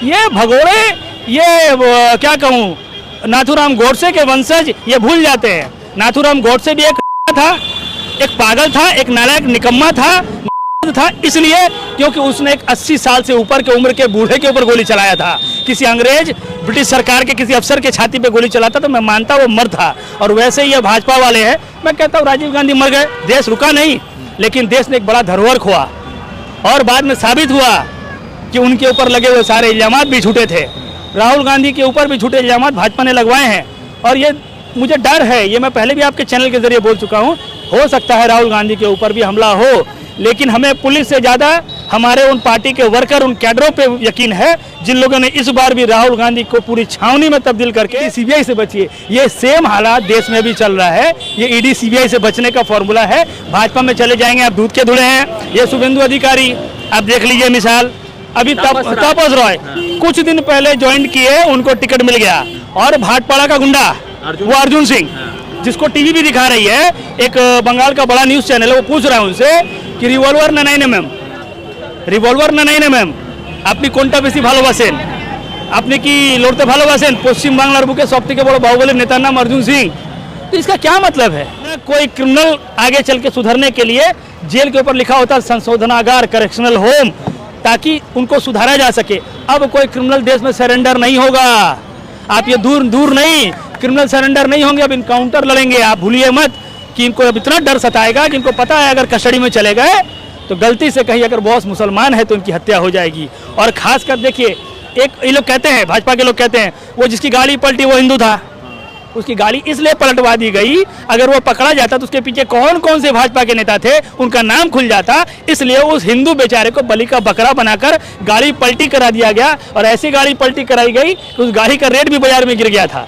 ये भगोड़े, क्या कहूँ, नाथूराम गोडसे के वंशज ये भूल जाते हैं। नाथूराम गोडसे भी एक था, एक पागल था, एक नालायक निकम्मा था, इसलिए क्योंकि उसने एक 80 साल से ऊपर के उम्र के बूढ़े के ऊपर गोली चलाया था। किसी अंग्रेज ब्रिटिश सरकार के किसी अफसर के छाती पे गोली चलाता तो मैं मानता वो मर था। और वैसे ही ये भाजपा वाले हैं, मैं कहता हूँ राजीव गांधी मर गए, देश रुका नहीं, लेकिन देश ने एक बड़ा धरोहर खोआ और बाद में साबित हुआ कि उनके ऊपर लगे हुए सारे इल्जामात भी झूठे थे। राहुल गांधी के ऊपर भी झूठे इल्जामात भाजपा ने लगवाए हैं और ये मुझे डर है, ये मैं पहले भी आपके चैनल के जरिए बोल चुका हूँ, हो सकता है राहुल गांधी के ऊपर भी हमला हो, लेकिन हमें पुलिस से ज़्यादा हमारे उन पार्टी के वर्कर, उन कैडरों पे यकीन है जिन लोगों ने इस बार भी राहुल गांधी को पूरी छावनी में तब्दील करके सीबीआई से बचिए। ये सेम हालात देश में भी चल रहा है, ये ईडी सीबीआई से बचने का फॉर्मूला है। भाजपा में चले जाएंगे, आप दूध के धुले हैं। ये शुभेंदु अधिकारी, आप देख लीजिए मिसाल, अभी तापस रॉय कुछ दिन पहले ज्वाइन किए, उनको टिकट मिल गया। और भाटपाड़ा का गुंडा वो अर्जुन सिंह, जिसको टीवी भी दिखा रही है, एक बंगाल का बड़ा न्यूज चैनल है, वो पूछ रहा है उनसे कि रिवॉल्वर ना 9 mm আপনি কোনটা বেশি ভালোবাসেন, আপনি কি লড়তে ভালোবাসেন? পশ্চিম বাংলার বুকে সবথেকে বড় বাহুবলী नेता नाम अर्जुन सिंह। तो इसका क्या मतलब है? कोई क्रिमिनल आगे चल के सुधरने के लिए जेल के ऊपर लिखा होता है संशोधनागार, करेक्शनल होम, ताकि उनको सुधारा जा सके। अब कोई क्रिमिनल देश में सरेंडर नहीं होगा। आप ये दूर नहीं, क्रिमिनल सरेंडर नहीं होंगे, अब इनकाउंटर लड़ेंगे। आप भूलिए मत कि इनको अब इतना डर सताएगा कि इनको पता है अगर कस्टडी में चले गए तो गलती से कहीं अगर बॉस मुसलमान है तो उनकी हत्या हो जाएगी। और खासकर देखिए, एक ये लोग कहते हैं, भाजपा के लोग कहते हैं, वो जिसकी गाड़ी पलटी वो हिंदू था, उसकी गाड़ी इसलिए पलटवा दी गई, अगर वो पकड़ा जाता तो उसके पीछे कौन कौन से भाजपा के नेता थे उनका नाम खुल जाता, इसलिए उस हिंदू बेचारे को बलि का बकरा बनाकर गाड़ी पलटी करा दिया गया। और ऐसी गाड़ी पलटी कराई गई कि उस गाड़ी का रेट भी बाजार में गिर गया था।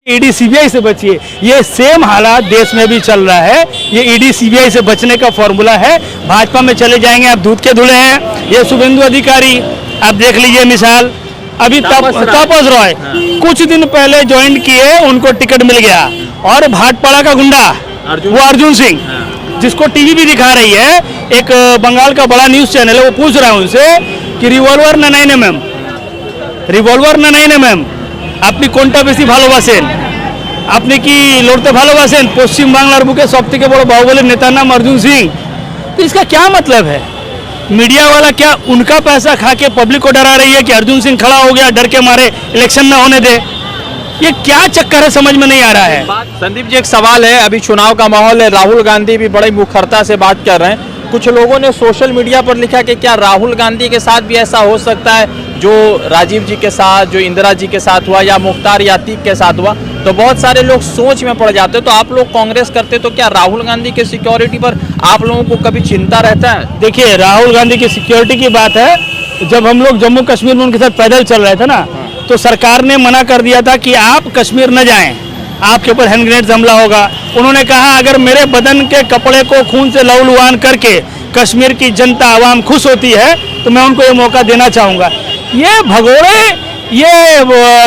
ईडी सीबीआई से बचिए, ये सेम हालात देश में भी चल रहा है, ये ईडी सीबीआई से बचने का फॉर्मूला है। भाजपा में चले जाएंगे, आप दूध के धुले हैं। ये शुभेंदु अधिकारी, आप देख लीजिए मिसाल, अभी तापस रॉय कुछ दिन पहले ज्वाइन किए, उनको टिकट मिल गया। और भाटपाड़ा का गुंडा वो अर्जुन सिंह, जिसको टीवी भी दिखा रही है, एक बंगाल का बड़ा न्यूज चैनल है, वो पूछ रहा है उनसे कि रिवॉल्वर ना 9 mm আপনি কোনটা বেশি ভালোবাসেন, আপনি কি লড়তে ভালোবাসেন? পশ্চিম বাংলার বুকে সবথেকে বড় বাহুবলী नेता नाम अर्जुन सिंह। तो इसका क्या मतलब है? मीडिया वाला क्या उनका पैसा खा के पब्लिक को डरा रही है कि अर्जुन सिंह खड़ा हो गया, डर के मारे इलेक्शन ना होने दे? ये क्या चक्कर है, समझ में नहीं आ रहा है। संदीप जी, एक सवाल है, अभी चुनाव का माहौल है, राहुल गांधी भी बड़ी मुखरता से बात कर रहे हैं। कुछ लोगों ने सोशल मीडिया पर लिखा कि क्या राहुल गांधी के साथ भी ऐसा हो सकता है जो राजीव जी के साथ, जो इंदिरा जी के साथ हुआ, या मुख्तार या अतीक के साथ हुआ? तो बहुत सारे लोग सोच में पड़ जाते हैं। तो आप लोग कांग्रेस करते तो क्या राहुल गांधी के सिक्योरिटी पर आप लोगों को कभी चिंता रहता है? देखिए, राहुल गांधी की सिक्योरिटी की बात है, जब हम लोग जम्मू कश्मीर में उनके साथ पैदल चल रहे थे ना, तो सरकार ने मना कर दिया था कि आप कश्मीर न जाएं, आपके ऊपर हैंड ग्रेनेड हमला होगा। उन्होंने कहा अगर मेरे बदन के कपड़े को खून से लहूलुहान करके कश्मीर की जनता आवाम खुश होती है तो मैं उनको ये मौका देना चाहूँगा। ये भगोड़े,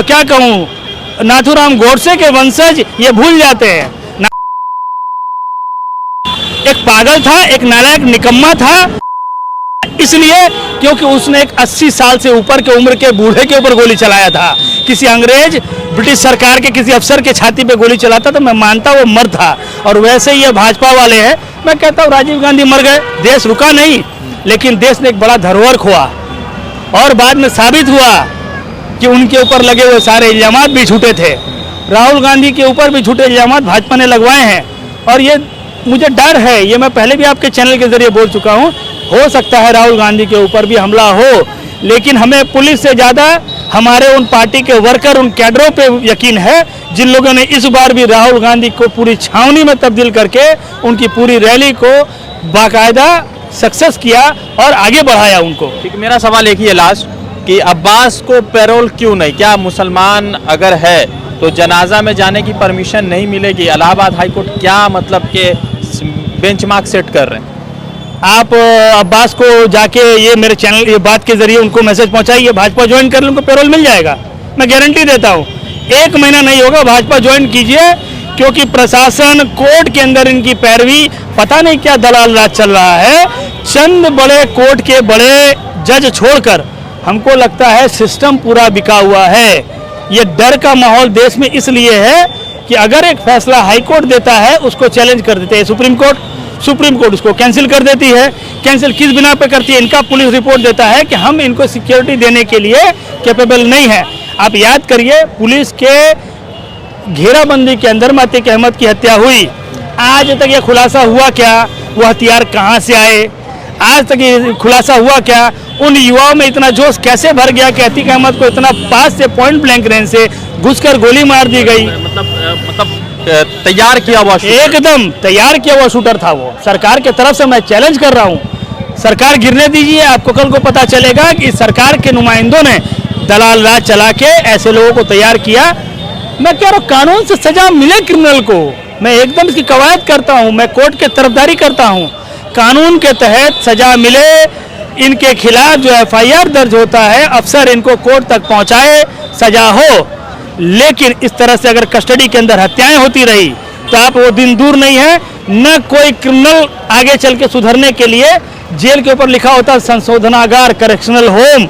क्या कहूँ, नाथूराम गोडसे के वंशज ये भूल जाते हैं। एक पागल था, एक नालायक निकम्मा था, इसलिए क्योंकि उसने एक 80 साल से ऊपर के उम्र के बूढ़े के ऊपर गोली चलाया था। किसी अंग्रेज ब्रिटिश सरकार के किसी अफसर के छाती पे गोली चलाता तो मैं मानता वो मर था। और वैसे ही ये भाजपा वाले हैं, मैं कहता हूँ राजीव गांधी मर गए, देश रुका नहीं, लेकिन देश ने एक बड़ा धरोहर खोआ और बाद में साबित हुआ कि उनके ऊपर लगे हुए सारे इल्जामात भी झूठे थे। राहुल गांधी के ऊपर भी झूठे इल्जामात भाजपा ने लगवाए हैं और ये मुझे डर है, ये मैं पहले भी आपके चैनल के जरिए बोल चुका हूँ, हो सकता है राहुल गांधी के ऊपर भी हमला हो, लेकिन हमें पुलिस से ज़्यादा हमारे उन पार्टी के वर्कर, उन कैडरों पे यकीन है जिन लोगों ने इस बार भी राहुल गांधी को पूरी छावनी में तब्दील करके उनकी पूरी रैली को बाकायदा सक्सेस किया और आगे बढ़ाया उनको। ठीक, मेरा सवाल एक ही है लास्ट, कि अब्बास को पैरोल क्यों नहीं? क्या मुसलमान अगर है तो जनाजा में जाने की परमिशन नहीं मिलेगी? इलाहाबाद हाईकोर्ट क्या मतलब के बेंचमार्क सेट कर रहे हैं? आप अब्बास को जाके ये मेरे चैनल ये बात के जरिए उनको मैसेज पहुंचाइए, भाजपा ज्वाइन कर लें, उनको पैरोल मिल जाएगा, मैं गारंटी देता हूँ। 1 महीना नहीं होगा, भाजपा ज्वाइन कीजिए, क्योंकि प्रशासन कोर्ट के अंदर इनकी पैरवी, पता नहीं क्या दलाल राज चल रहा है चंद बड़े कोर्ट के बड़े जज छोड़कर हमको लगता है सिस्टम पूरा बिका हुआ है। ये डर का माहौल देश में इसलिए है कि अगर एक फैसला हाई कोर्ट देता है उसको चैलेंज कर देते हैं सुप्रीम कोर्ट उसको कैंसिल कर देती है। कैंसिल किस बिना पे करती है? इनका पुलिस रिपोर्ट देता है कि हम इनको सिक्योरिटी देने के लिए कैपेबल नहीं है। आप याद करिए, पुलिस के घेराबंदी के अंदर अतीक अहमद की हत्या हुई, आज तक ये खुलासा हुआ क्या वो हथियार कहाँ से आए? आज तक ये खुलासा हुआ क्या? उन युवाओं में इतना जोश कैसे भर गया कि अतीक अहमद को इतना पास से पॉइंट ब्लैंक रेंज से घुसकर गोली मार दी गई? मतलब तैयार किया हुआ एकदम तैयार किया हुआ शूटर था वो। सरकार के तरफ से मैं चैलेंज कर रहा हूँ, सरकार गिरने दीजिए, आपको कल को पता चलेगा कि सरकार के नुमाइंदों ने दलाल राज चला के ऐसे लोगों को तैयार किया। मैं कह रहा हूँ कानून से सजा मिले क्रिमिनल को, मैं एकदम इसकी कवायद करता हूँ, मैं कोर्ट के तरफदारी करता हूँ। कानून के तहत सजा मिले, इनके खिलाफ जो FIR दर्ज होता है अफसर इनको कोर्ट तक पहुँचाए, सजा हो। लेकिन इस तरह से अगर कस्टडी के अंदर हत्याएं होती रही तो आप वो दिन दूर नहीं है, न कोई क्रिमिनल आगे चल के सुधरने के लिए जेल के ऊपर लिखा होता संशोधनागार, करेक्शनल होम,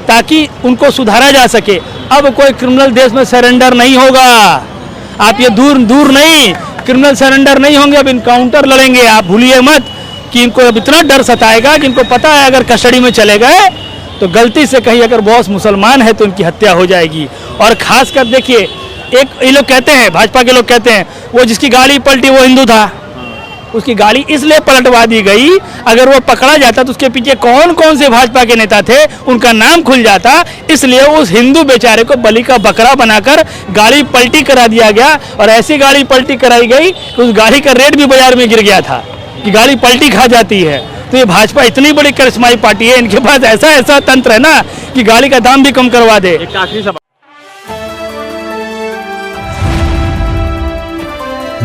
ताकि उनको सुधारा जा सके। अब कोई क्रिमिनल देश में सरेंडर नहीं होगा। आप ये दूर नहीं, क्रिमिनल सरेंडर नहीं होंगे, अब इनकाउंटर लड़ेंगे। आप भूलिए मत कि इनको अब इतना डर सताएगा कि इनको पता है अगर कस्टडी में चले गए तो गलती से कहीं अगर बॉस मुसलमान है तो इनकी हत्या हो जाएगी। और खासकर देखिए, एक ये लोग कहते हैं, भाजपा के लोग कहते हैं वो जिसकी गाड़ी पलटी वो हिंदू था, उसकी गाड़ी इसलिए पलटवा दी गई, अगर वो पकड़ा जाता तो उसके पीछे कौन कौन से भाजपा के नेता थे उनका नाम खुल जाता, इसलिए उस हिंदू बेचारे को बलि का बकरा बनाकर गाड़ी पलटी करा दिया गया। और ऐसी गाड़ी पलटी कराई गई कि उस गाड़ी का रेट भी बाजार में गिर गया था कि गाड़ी पलटी खा जाती है। तो ये भाजपा इतनी बड़ी करिश्माई पार्टी है, इनके पास ऐसा तंत्र है ना कि गाड़ी का दाम भी कम करवा दे। एक आखिरी सवाल,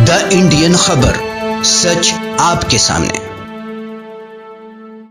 द इंडियन खबर, सच आपके सामने।